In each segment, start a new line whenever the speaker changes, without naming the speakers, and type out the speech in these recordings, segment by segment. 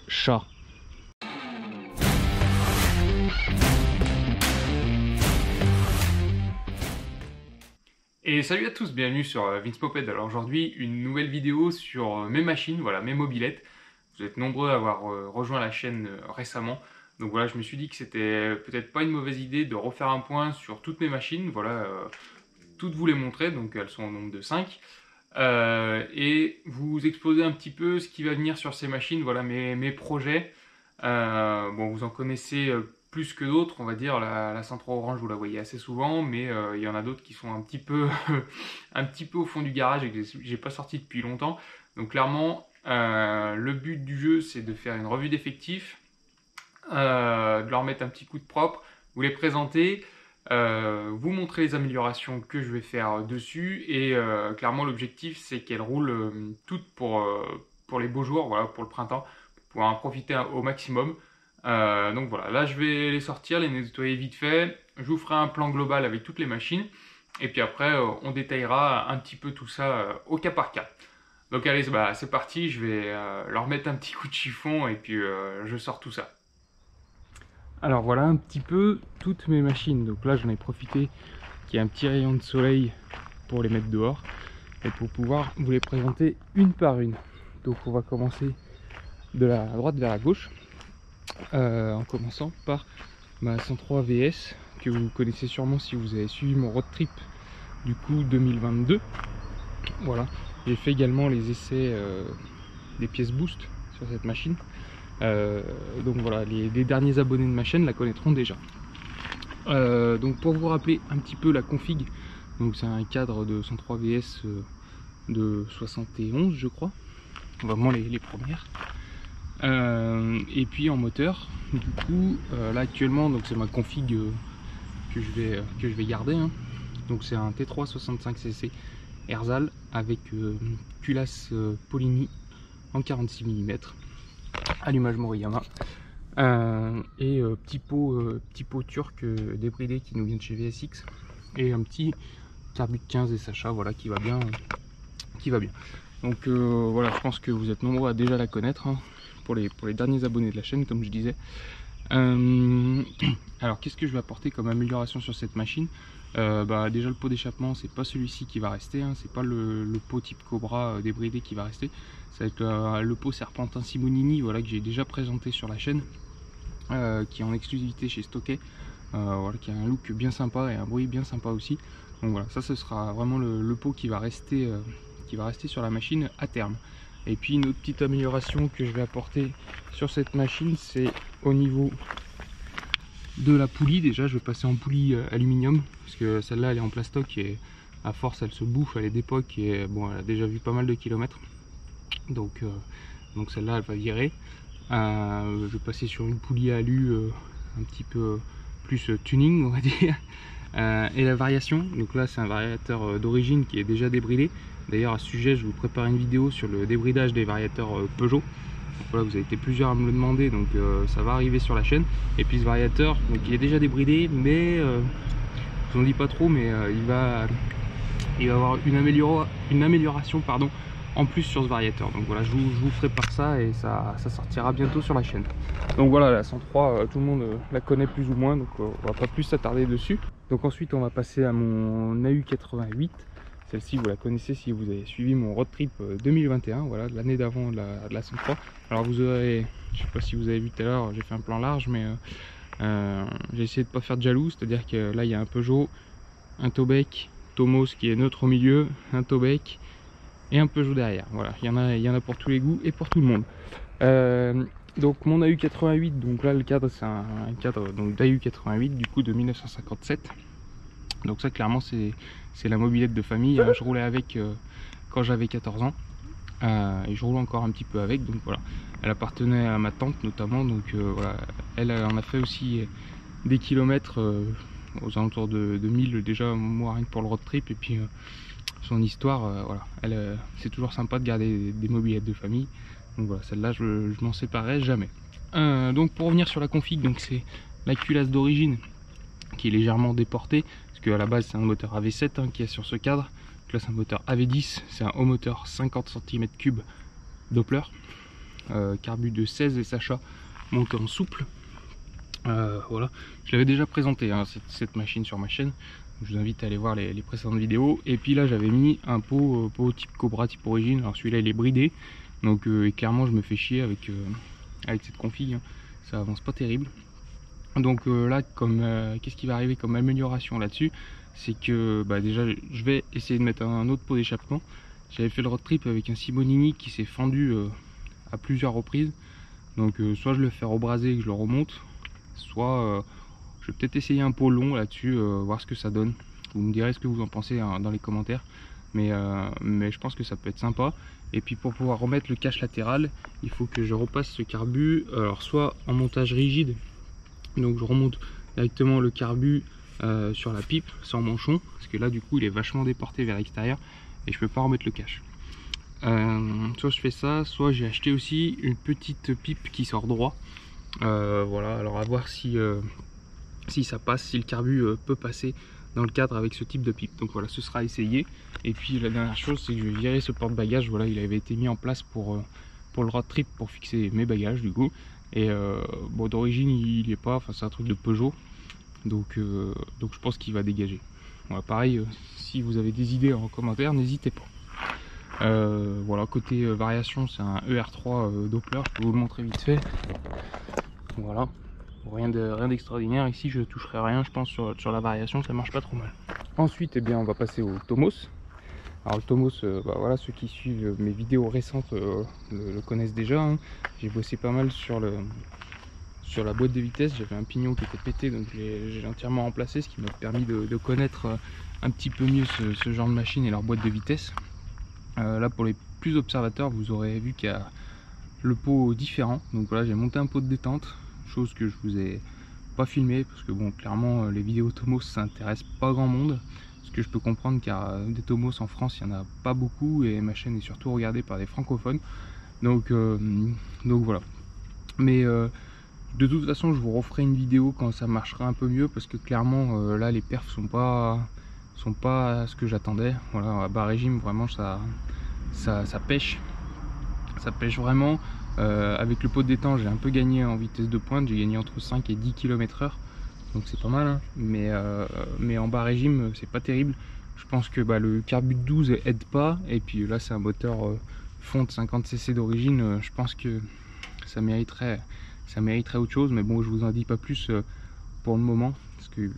chat. Et salut à tous, bienvenue sur Vince Moped. Alors aujourd'hui, une nouvelle vidéo sur mes machines, voilà, mes mobylettes. Vous êtes nombreux à avoir rejoint la chaîne récemment. Donc voilà, je me suis dit que c'était peut-être pas une mauvaise idée de refaire un point sur toutes mes machines. Voilà, toutes vous les montrer, donc elles sont au nombre de 5. Et vous exposer un petit peu ce qui va venir sur ces machines, voilà mes projets. Bon, vous en connaissez plus que d'autres, on va dire. La 103 Orange, vous la voyez assez souvent, mais il y en a d'autres qui sont un petit peu, un petit peu au fond du garage et que j'ai pas sorti depuis longtemps. Donc clairement, le but du jeu, c'est de faire une revue d'effectifs, de leur mettre un petit coup de propre, vous les présenter, vous montrer les améliorations que je vais faire dessus, et clairement l'objectif c'est qu'elles roulent toutes pour les beaux jours, voilà, pour le printemps, pour pouvoir en profiter au maximum. Donc voilà, là je vais les sortir, les nettoyer vite fait, je vous ferai un plan global avec toutes les machines, et puis après on détaillera un petit peu tout ça au cas par cas. Donc allez, bah, c'est parti, je vais leur mettre un petit coup de chiffon et puis je sors tout ça. Alors voilà un petit peu toutes mes machines. Donc là j'en ai profité qu'il y ait un petit rayon de soleil pour les mettre dehors et pour pouvoir vous les présenter une par une. Donc on va commencer de la droite vers la gauche, en commençant par ma 103 VS que vous connaissez sûrement si vous avez suivi mon road trip du coup 2022. Voilà, j'ai fait également les essais des pièces boost sur cette machine. Donc voilà, les derniers abonnés de ma chaîne la connaîtront déjà. Donc pour vous rappeler un petit peu la config, donc c'est un cadre de 103 VS de 71 je crois, vraiment les premières. Et puis en moteur, du coup là actuellement, donc c'est ma config que je vais garder, hein. Donc c'est un T3 65cc Erzal avec culasse Polini en 46 mm, allumage Moriyama, et petit pot turc débridé qui nous vient de chez VSX, et un petit Carbut 15 et Sacha, voilà, qui va bien. Donc voilà, je pense que vous êtes nombreux à déjà la connaître, hein, pour les derniers abonnés de la chaîne, comme je disais. Alors qu'est-ce que je vais apporter comme amélioration sur cette machine? Déjà le pot d'échappement, c'est pas celui-ci qui va rester, hein, c'est pas le pot type Cobra débridé qui va rester, ça va être le pot Serpentin Simonini, voilà, que j'ai déjà présenté sur la chaîne, qui est en exclusivité chez Stockey, voilà, qui a un look bien sympa et un bruit bien sympa aussi. Donc voilà, ça ce sera vraiment le pot qui va rester sur la machine à terme. Et puis une autre petite amélioration que je vais apporter sur cette machine, c'est au niveau de la poulie. Déjà je vais passer en poulie aluminium, parce que celle-là elle est en plastoc et à force elle se bouffe, elle est d'époque et bon, elle a déjà vu pas mal de kilomètres, donc celle-là elle va virer. Je vais passer sur une poulie alu un petit peu plus tuning, on va dire. Et la variation, donc là c'est un variateur d'origine qui est déjà débridé. D'ailleurs à ce sujet je vous prépare une vidéo sur le débridage des variateurs Peugeot. Donc voilà, vous avez été plusieurs à me le demander, donc ça va arriver sur la chaîne. Et puis ce variateur, donc il est déjà débridé, mais je vous en dis pas trop, mais il va avoir une amélioration pardon, en plus sur ce variateur. Donc voilà, je vous prépare ça et ça sortira bientôt sur la chaîne. Donc voilà, la 103, tout le monde la connaît plus ou moins, donc on va pas plus s'attarder dessus. Donc ensuite on va passer à mon AU88. Celle-ci vous la connaissez si vous avez suivi mon road trip 2021, voilà, l'année d'avant de la 103. Alors vous aurez, je sais pas si vous avez vu tout à l'heure, j'ai fait un plan large, mais j'ai essayé de pas faire de jaloux, c'est-à-dire que là il y a un Peugeot, un Tobec, Tomos qui est neutre au milieu, un Tobec et un Peugeot derrière. Voilà, il y en a pour tous les goûts et pour tout le monde. Donc mon AU88, donc là le cadre c'est un cadre d'AU88 du coup de 1957. Donc ça clairement c'est la mobilette de famille, hein. Je roulais avec quand j'avais 14 ans et je roule encore un petit peu avec, donc voilà. Elle appartenait à ma tante notamment, donc voilà, elle en a fait aussi des kilomètres, aux alentours de 1000 déjà, moi rien que pour le road trip. Et puis son histoire, voilà, c'est toujours sympa de garder des mobilettes de famille. Donc voilà, celle-là je m'en séparerai jamais. Donc pour revenir sur la config, donc c'est la culasse d'origine qui est légèrement déportée, parce qu'à la base c'est un moteur AV7 hein, qui est sur ce cadre. Donc là c'est un moteur AV10, c'est un haut moteur 50 cm3 Doppler. carbu de 16 SHA monté en souple. Voilà, je l'avais déjà présenté hein, cette machine sur ma chaîne. Je vous invite à aller voir les précédentes vidéos. Et puis là j'avais mis un pot type Cobra, type origine. Alors celui-là il est bridé, donc et clairement je me fais chier avec cette config, hein. Ça avance pas terrible. Donc là, comme qu'est-ce qui va arriver comme amélioration là-dessus, c'est que déjà je vais essayer de mettre un autre pot d'échappement. J'avais fait le road trip avec un Simonini qui s'est fendu à plusieurs reprises. Donc soit je le fais rebraser et que je le remonte, soit je vais peut-être essayer un pot long là-dessus, voir ce que ça donne. Vous me direz ce que vous en pensez hein, dans les commentaires. Mais je pense que ça peut être sympa. Et puis pour pouvoir remettre le cache latéral, il faut que je repasse ce carbu, alors soit en montage rigide, donc je remonte directement le carbu sur la pipe sans manchon, parce que là du coup il est vachement déporté vers l'extérieur et je peux pas remettre le cache. Soit je fais ça, soit j'ai acheté aussi une petite pipe qui sort droit. Voilà, alors à voir si ça passe, si le carbu peut passer dans le cadre avec ce type de pipe. Donc voilà, ce sera essayé. Et puis la dernière chose, c'est que je vais virer ce porte-bagages. Voilà, il avait été mis en place pour le road trip, pour fixer mes bagages du coup. Et bon, d'origine il est pas, enfin c'est un truc de Peugeot, donc je pense qu'il va dégager. Voilà, pareil, si vous avez des idées en commentaire, n'hésitez pas. Voilà, côté variation, c'est un ER3 Doppler, je peux vous le montrer vite fait. Voilà, rien d'extraordinaire. Ici je toucherai rien, je pense, sur la variation, ça marche pas trop mal. Ensuite, eh bien, on va passer au Tomos. Alors le Tomos, voilà, ceux qui suivent mes vidéos récentes le connaissent déjà, hein. J'ai bossé pas mal sur la boîte de vitesse. J'avais un pignon qui était pété, donc j'ai entièrement remplacé, ce qui m'a permis de connaître un petit peu mieux ce genre de machine et leur boîte de vitesse. Là, pour les plus observateurs, vous aurez vu qu'il y a le pot différent. Donc voilà, j'ai monté un pot de détente, chose que je vous ai pas filmé parce que bon, clairement les vidéos Tomos ça intéresse pas grand monde, ce que je peux comprendre car des Tomos en France il y en a pas beaucoup et ma chaîne est surtout regardée par des francophones, donc voilà. Mais de toute façon je vous referai une vidéo quand ça marchera un peu mieux, parce que clairement là les perfs sont pas ce que j'attendais. Voilà, à bas régime vraiment ça pêche, ça pêche vraiment. Avec le pot de détente j'ai un peu gagné en vitesse de pointe, j'ai gagné entre 5 et 10 km/h, donc c'est pas mal, hein. Mais en bas régime c'est pas terrible. Je pense que le carbu de 12 aide pas, et puis là c'est un moteur fonte 50 cc d'origine, je pense que ça mériterait autre chose, mais bon, je vous en dis pas plus pour le moment, parce que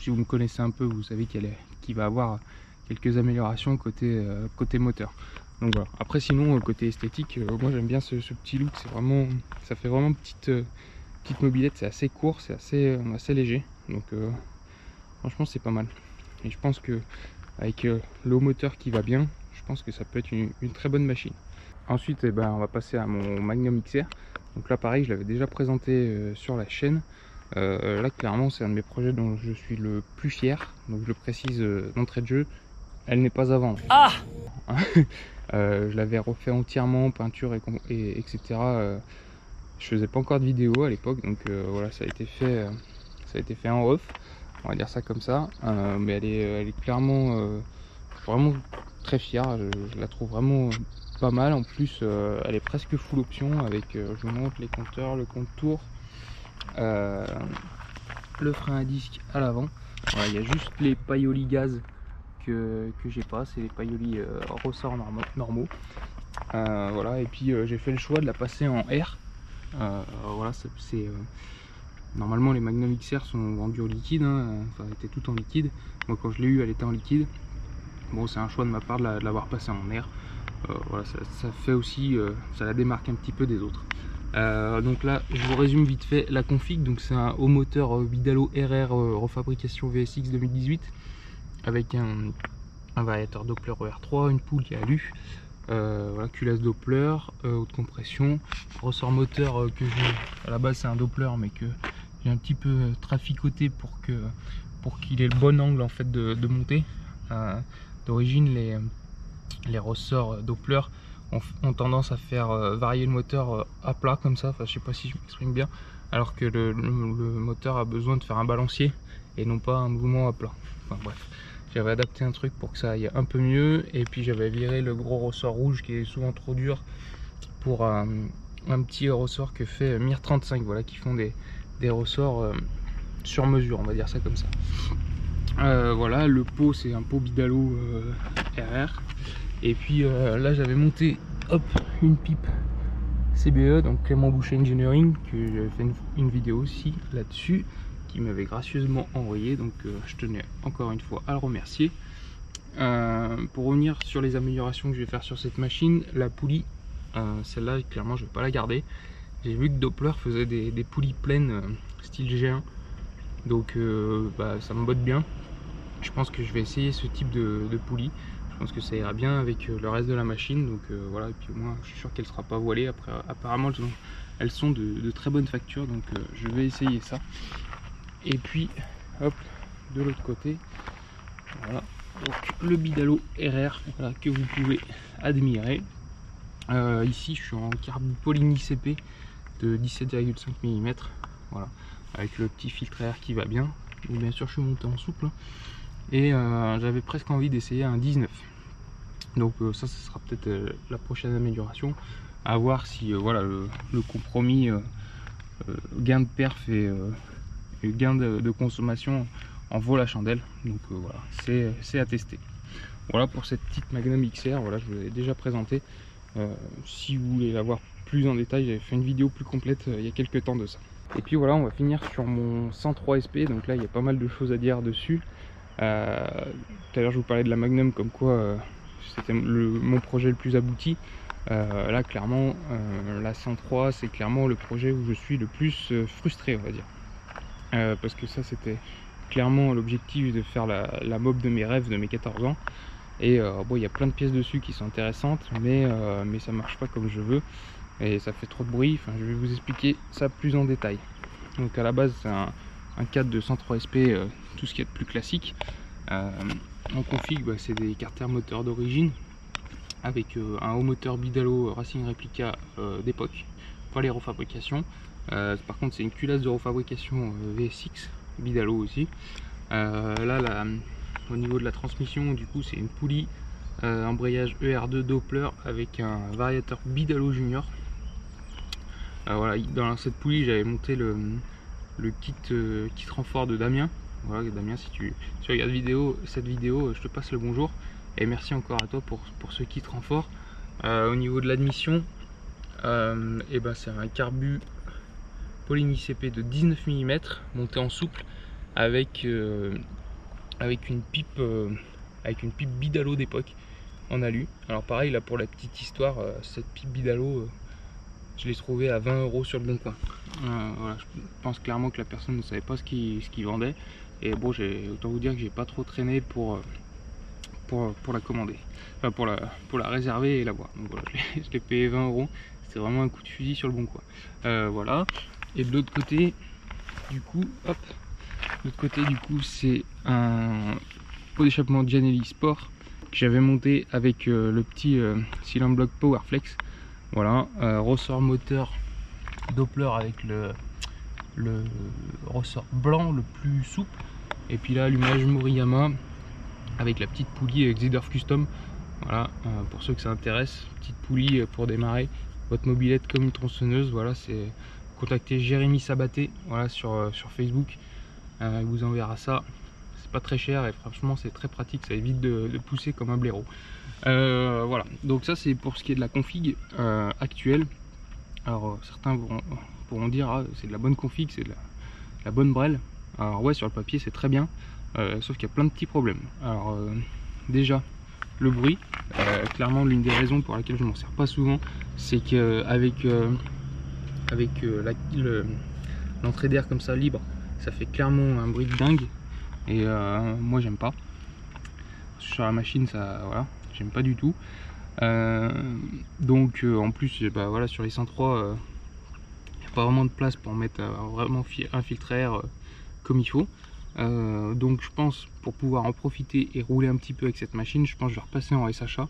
si vous me connaissez un peu, vous savez qu'il va avoir quelques améliorations côté moteur. Donc voilà. Après sinon côté esthétique, moi j'aime bien ce petit look, ça fait vraiment petite mobilette, c'est assez court, c'est assez léger, donc franchement c'est pas mal. Et je pense que avec le haut moteur qui va bien, je pense que ça peut être une très bonne machine. Ensuite on va passer à mon Magnum XR. Donc là pareil, je l'avais déjà présenté sur la chaîne. Là clairement c'est un de mes projets dont je suis le plus fier, donc je le précise d'entrée de jeu, elle n'est pas à vendre. Ah je l'avais refait entièrement, peinture et etc. Je faisais pas encore de vidéo à l'époque, donc voilà, ça a été fait en off, on va dire ça comme ça. Mais elle est clairement vraiment très fier, je la trouve vraiment pas mal. En plus elle est presque full option avec, je vous montre les compteurs, le compte-tour, le frein à disque à l'avant. Voilà, il y a juste les paillolis gaz que j'ai pas, c'est les paillolis ressorts normaux. Voilà, et puis j'ai fait le choix de la passer en R. Voilà, normalement les Magnum XR sont vendus au liquide, hein. Enfin elle était tout en liquide. Moi quand je l'ai eu elle était en liquide. Bon, c'est un choix de ma part de l'avoir passé en R. Voilà, ça fait aussi, ça la démarque un petit peu des autres. Donc là je vous résume vite fait la config. Donc c'est un haut moteur Bidalo RR refabrication VSX 2018 avec un variateur Doppler ER3, une poule qui est alu, voilà, culasse Doppler, haute compression, ressort moteur que j'ai, à la base c'est un Doppler mais que j'ai un petit peu traficoté pour qu'il ait le bon angle en fait de montée. D'origine les ressorts Doppler ont tendance à faire varier le moteur à plat comme ça, enfin je sais pas si je m'exprime bien, alors que le moteur a besoin de faire un balancier et non pas un mouvement à plat. Enfin bref, j'avais adapté un truc pour que ça aille un peu mieux, et puis j'avais viré le gros ressort rouge qui est souvent trop dur pour un petit ressort que fait Mir35, voilà, qui font des ressorts sur mesure, on va dire ça comme ça. Voilà, le pot c'est un pot Bidalo RR. Et puis là j'avais monté hop une pipe CBE, donc Clément Boucher Engineering, que j'avais fait une vidéo aussi là-dessus, qui m'avait gracieusement envoyé, donc je tenais encore une fois à le remercier. Pour revenir sur les améliorations que je vais faire sur cette machine, la poulie, celle-là clairement je vais pas la garder. J'ai vu que Doppler faisait des poulies pleines style G1, donc ça me botte bien. Je pense que je vais essayer ce type de poulie. Je pense que ça ira bien avec le reste de la machine, donc voilà. Et puis au moins je suis sûr qu'elle sera pas voilée. Après apparemment elles sont de très bonne facture, donc je vais essayer ça. Et puis hop, de l'autre côté, voilà, donc le Bidalo RR, voilà, que vous pouvez admirer. Ici je suis en carbu Poligny CP de 17,5 mm, voilà, avec le petit filtre air qui va bien. Et bien sûr je suis monté en souple, et j'avais presque envie d'essayer un 19. Donc ça sera peut-être la prochaine amélioration, à voir si voilà, le compromis gain de perf et gain de consommation en vaut la chandelle. Donc voilà, c'est à tester. Voilà pour cette petite Magnum XR, voilà, je vous l'ai déjà présenté. Si vous voulez la voir plus en détail, j'avais fait une vidéo plus complète il y a quelques temps de ça. Et puis voilà, on va finir sur mon 103 SP. Donc là il y a pas mal de choses à dire dessus. Tout à l'heure je vous parlais de la Magnum, comme quoi c'était mon projet le plus abouti. Là clairement la 103 c'est clairement le projet où je suis le plus frustré, on va dire, parce que ça c'était clairement l'objectif de faire la mob de mes rêves de mes 14 ans. Et bon, il y a plein de pièces dessus qui sont intéressantes, mais ça marche pas comme je veux et ça fait trop de bruit. Enfin, je vais vous expliquer ça plus en détail. Donc à la base c'est un cadre de 103 SP, tout ce qui est de plus classique. En config, c'est des carters moteurs d'origine avec un haut moteur Bidalo Racing Replica d'époque, pas les refabrications. Par contre c'est une culasse de refabrication VSX Bidalo aussi. Là au niveau de la transmission, du coup c'est une poulie embrayage ER2 Doppler avec un variateur Bidalo Junior. Voilà, dans cette poulie j'avais monté le kit renfort de Damien. Voilà Damien, si tu regardes cette vidéo, je te passe le bonjour et merci encore à toi pour ce kit renfort. Au niveau de l'admission, c'est un carbu Poligny CP de 19 mm monté en souple avec une pipe Bidalo d'époque en alu. Alors pareil là, pour la petite histoire, cette pipe Bidalo je l'ai trouvée à 20 € sur le bon coin. Voilà, je pense clairement que la personne ne savait pas ce qu'il vendait, et bon, autant vous dire que j'ai pas trop traîné pour la commander, enfin pour la réserver et la voir. Donc voilà, je l'ai payé 20 €. C'est vraiment un coup de fusil sur le bon coin. Voilà. Et de l'autre côté du coup, hop, c'est un pot d'échappement Gianelli Sport que j'avais monté avec le petit Silent Block Powerflex. Voilà, ressort moteur Doppler avec le ressort blanc le plus souple, et puis là allumage Moriyama avec la petite poulie Xedorf Custom. Voilà, pour ceux que ça intéresse, petite poulie pour démarrer votre mobilette comme une tronçonneuse. Voilà, c'est contacter Jérémy Sabaté, voilà, sur Facebook, il vous enverra ça. C'est pas très cher et franchement c'est très pratique, ça évite de pousser comme un blaireau. Voilà, donc ça c'est pour ce qui est de la config actuelle. Alors certains pourront dire ah, c'est de la bonne config, c'est de la bonne brelle. Alors ouais, sur le papier c'est très bien, sauf qu'il y a plein de petits problèmes. Alors déjà le bruit, clairement l'une des raisons pour laquelle je m'en sers pas souvent, c'est qu'avec l'entrée d'air comme ça libre, ça fait clairement un bruit de dingue, et moi j'aime pas. Sur la machine, ça, voilà, j'aime pas du tout. Donc en plus, voilà, sur les 103, il n'y a pas vraiment de place pour mettre vraiment un filtre air comme il faut. Donc je pense, pour pouvoir en profiter et rouler un petit peu avec cette machine, je pense que je vais repasser en SHA.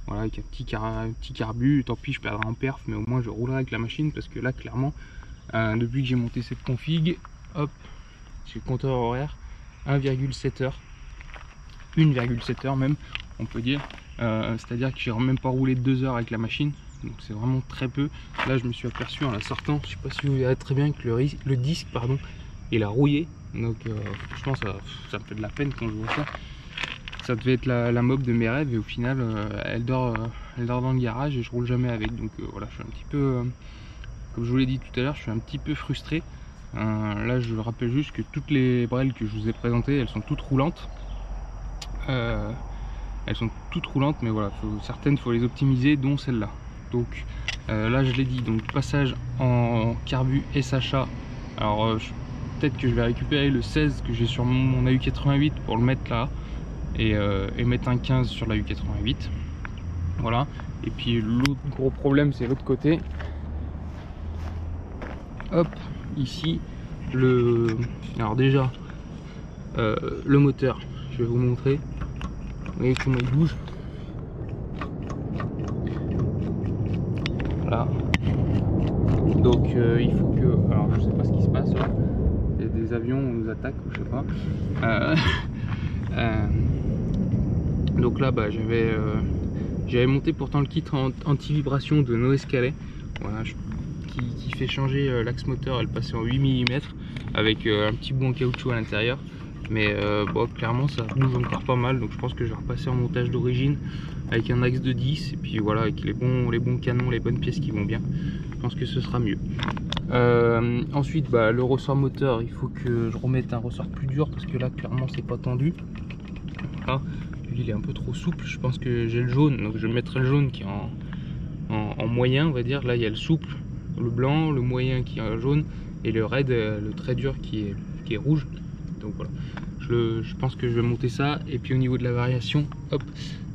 Voilà, avec un petit carbu. Tant pis, je perdrai en perf, mais au moins je roulerai avec la machine, parce que là clairement, depuis que j'ai monté cette config, hop, j'ai le compteur horaire 1,7 heures, 1,7 heures même, on peut dire. C'est à dire que j'ai même pas roulé 2 heures avec la machine.
donc c'est vraiment très peu. Là je me suis aperçu en la sortant, je sais pas si vous verrez très bien que le disque pardon, il a rouillé, donc franchement ça me fait de la peine quand je vois ça. Ça devait être la mob de mes rêves et au final elle dort dans le garage et je roule jamais avec, donc voilà, je suis un petit peu comme je vous l'ai dit tout à l'heure, je suis un petit peu frustré. Là je rappelle juste que toutes les brelles que je vous ai présentées, elles sont toutes roulantes. Elles sont toutes roulantes, mais voilà, certaines faut les optimiser, dont celle-là. Donc là je l'ai dit, donc passage en carbu SHA. Alors peut-être que je vais récupérer le 16 que j'ai sur mon AU88 pour le mettre là et mettre un 15 sur la U88. Voilà. Et puis l'autre gros problème c'est l'autre côté. Hop, ici alors déjà le moteur, je vais vous montrer. Vous voyez comment il bouge. Voilà. Donc il faut que, alors je sais pas ce qui se passe là. Il y a des avions, on nous attaque ou je sais pas. Donc là bah j'avais monté pourtant le kit anti-vibration de Noise Calais. Voilà, qui fait changer l'axe moteur, elle passait en 8 mm avec un petit bout en caoutchouc à l'intérieur. Mais bon, clairement ça bouge encore pas mal, donc je pense que je vais repasser en montage d'origine avec un axe de 10 et puis voilà, avec les bons canons, les bonnes pièces qui vont bien. Je pense que ce sera mieux. Ensuite bah, le ressort moteur, il faut que je remette un ressort plus dur parce que là clairement c'est pas tendu. Voilà. Il est un peu trop souple, je pense que j'ai le jaune, donc je mettrai le jaune qui est en moyen on va dire. Là il y a le souple, le blanc, le moyen qui est jaune et le raid, le très dur qui est rouge. Donc voilà, je pense que je vais monter ça. Et puis au niveau de la variation, hop,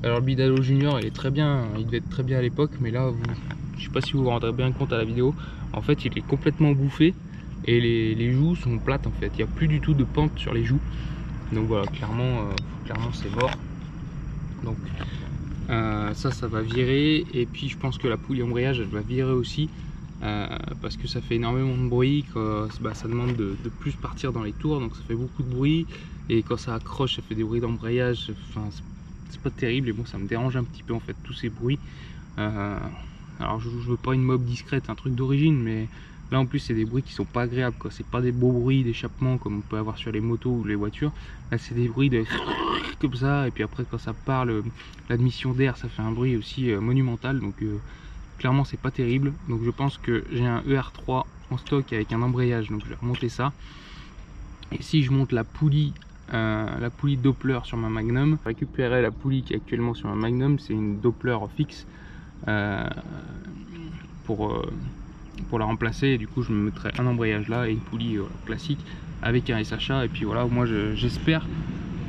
alors le Bidalo Junior il est très bien, il devait être très bien à l'époque, mais là je sais pas si vous vous rendrez bien compte à la vidéo, en fait il est complètement bouffé et les joues sont plates en fait, il n'y a plus du tout de pente sur les joues. Donc voilà, clairement c'est mort. Donc ça va virer, et puis je pense que la poulie embrayage elle va virer aussi. Parce que ça fait énormément de bruit, ça demande de plus partir dans les tours, donc ça fait beaucoup de bruit, et quand ça accroche ça fait des bruits d'embrayage, enfin c'est pas terrible, et bon ça me dérange un petit peu en fait tous ces bruits. Alors je veux pas une mob discrète, un truc d'origine, mais là en plus c'est des bruits qui sont pas agréables quoi, c'est pas des beaux bruits d'échappement comme on peut avoir sur les motos ou les voitures. Là c'est des bruits de comme ça, et puis après quand ça part l'admission d'air ça fait un bruit aussi monumental, donc clairement c'est pas terrible. Donc je pense que j'ai un ER3 en stock avec un embrayage, donc je vais remonter ça. Et si je monte la poulie Doppler sur ma Magnum, je récupérerai la poulie qui est actuellement sur ma Magnum, c'est une Doppler fixe pour la remplacer, et du coup je me mettrai un embrayage là et une poulie classique avec un SHA, et puis voilà, moi j'espère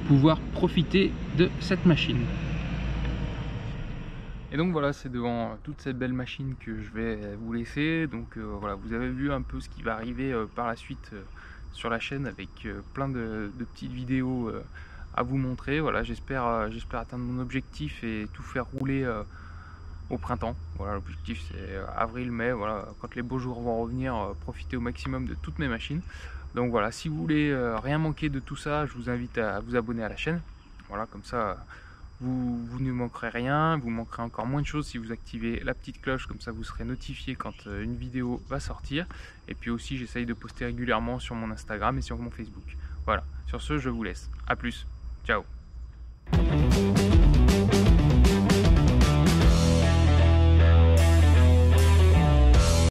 pouvoir profiter de cette machine. Et donc voilà, c'est devant toute cette belle machine que je vais vous laisser. Donc voilà, vous avez vu un peu ce qui va arriver par la suite sur la chaîne, avec plein de petites vidéos à vous montrer. Voilà, j'espère atteindre mon objectif et tout faire rouler au printemps. Voilà, l'objectif c'est avril-mai, voilà, quand les beaux jours vont revenir, profiter au maximum de toutes mes machines. Donc voilà, si vous voulez rien manquer de tout ça, je vous invite à vous abonner à la chaîne. Voilà, comme ça vous ne manquerez rien, vous manquerez encore moins de choses si vous activez la petite cloche, comme ça vous serez notifié quand une vidéo va sortir. Et puis aussi j'essaye de poster régulièrement sur mon Instagram et sur mon Facebook. Voilà, sur ce je vous laisse, à plus, ciao.